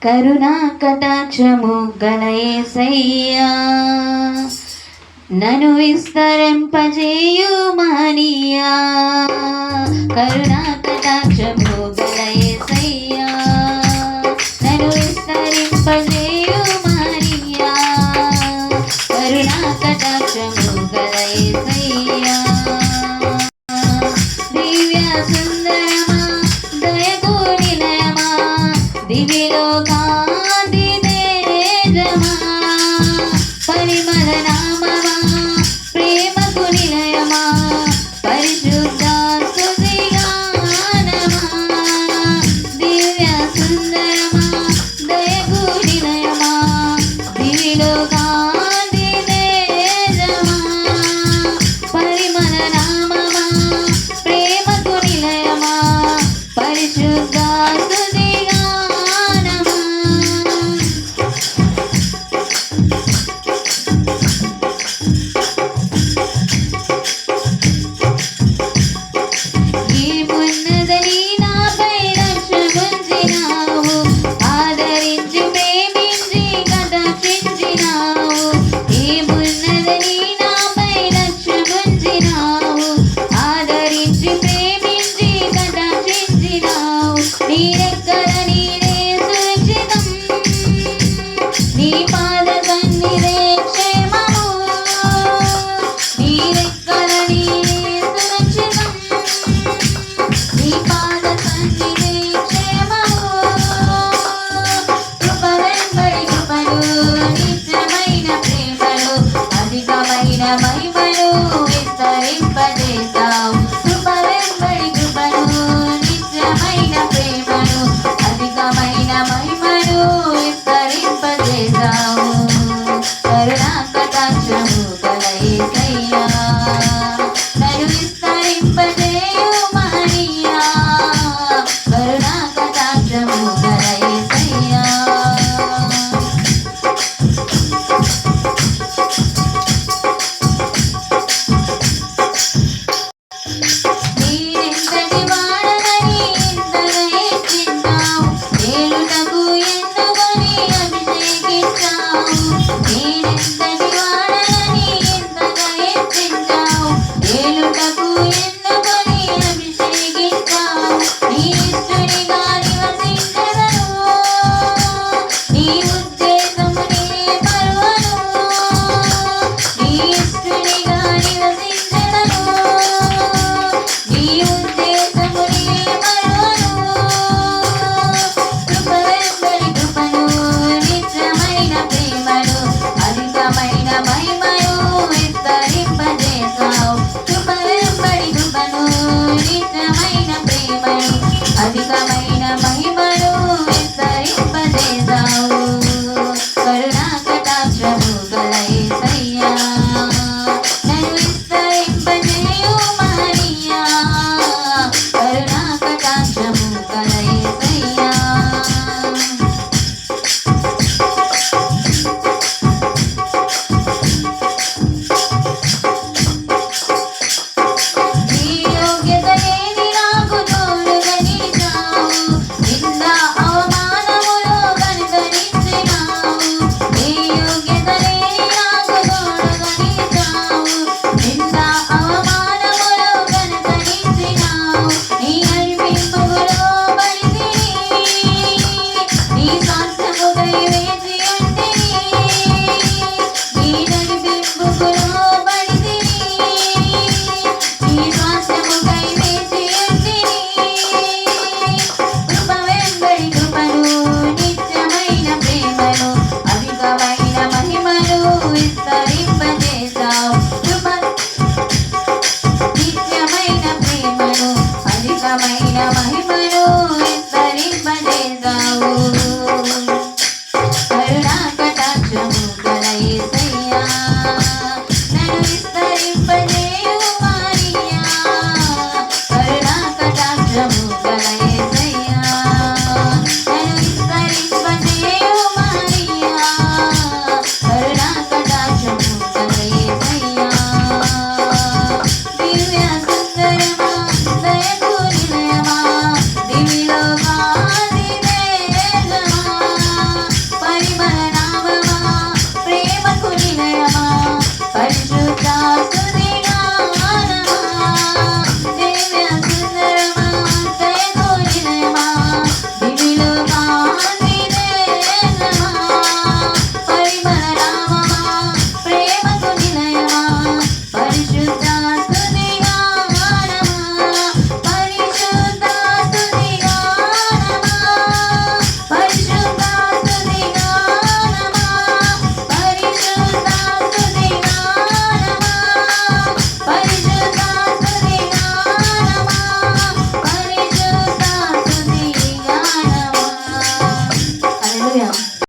కరుణా కటాక్షము గల యేసయ్యా నన్ను విస్తరింపజేయుమనియా. కరుణా కటాక్షము గల యేసయ్యా నన్ను విస్తరింపజేయుమనియా. కరుణా కటాక్షము గల యేసయ్యా. దివ్య సుందరమా దయకు నిలయమా దివిలో కాంతి తేజమా పరిమళ నామమా ప్రేమకు నిలయమా పరిశుద్ధ స్తుతిగానమా. దివ్య సుందరమా దయకు నిలయమా దివిలో కాంతి తేజమా పరిమళ నామమా ప్రేమకు నిలయమా పరిశుద్ధ మహిమను విస్తరింపజేశావు. కృప వెంబడి కృపను నిత్యమైన ప్రేమను అధికమైన మహిమను విస్తరింపజేశావు. కరుణా కటాక్షము గల యేసయ్యా నన్ను విస్తరింపజేయుమనియా. కరుణా కటాక్షము గల యేసయ్యా. అధికమైన మహిమను విస్తరింపజేశావు. కరుణా కటాక్షము గల యేసయ్యా నన్ను విస్తరింపజేయుమనియా. కరుణా కటాక్షము గల యేసయ్యా. నిత్యమైన ప్రేమను అధికమైన మహిమను విస్తరింపజేశావు.